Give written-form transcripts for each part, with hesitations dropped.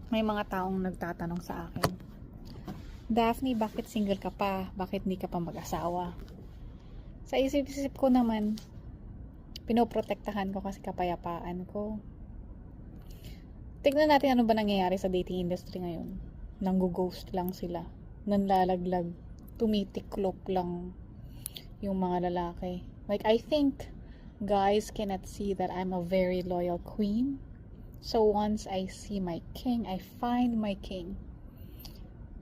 May mga taong nagtatanong sa akin, Daphne, bakit single ka pa? Bakit hindi ka pa mag-asawa? Sa isip-isip ko naman, pinoprotektahan ko kasi kapayapaan ko. Tignan natin ano ba nangyayari sa dating industry ngayon. Nanggo-ghost lang sila. Nanlalaglag. Tumitiklop lang yung mga lalaki. Like, I think guys cannot see that I'm a very loyal queen. So once I see my king, I find my king,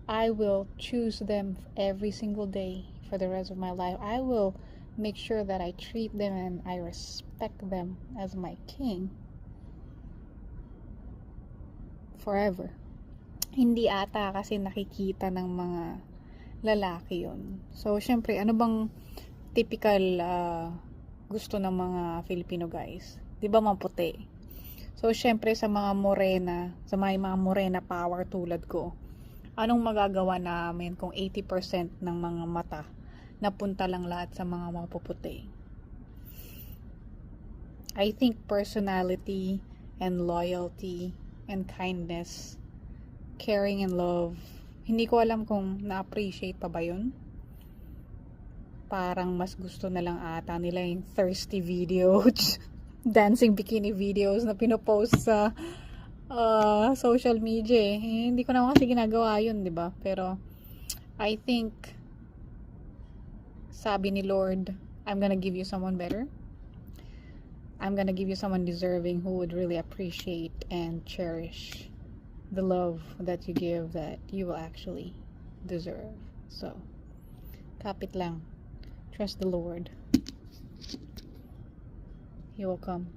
I will choose them every single day for the rest of my life. I will make sure that I treat them and I respect them as my king forever. Hindi ata kasi nakikita ng mga lalaki yon. So, syempre, ano bang typical gusto ng mga Filipino guys? Di ba maputi? So, syempre, sa mga mga morena power tulad ko, anong magagawa namin kung 80% ng mga mata napunta lang lahat sa mga mapuputi? I think personality and loyalty and kindness, caring and love, hindi ko alam kung na-appreciate pa ba yun. Parang mas gusto na lang ata nila yung thirsty videos, dancing bikini videos na pinopost sa social media hindi ko naman kasi ginagawa yun, di ba? Pero I think sabi ni Lord, I'm gonna give you someone better. I'm gonna give you someone deserving who would really appreciate and cherish the love that you give, that you will actually deserve. So, kapit lang. Trust the Lord. He will come.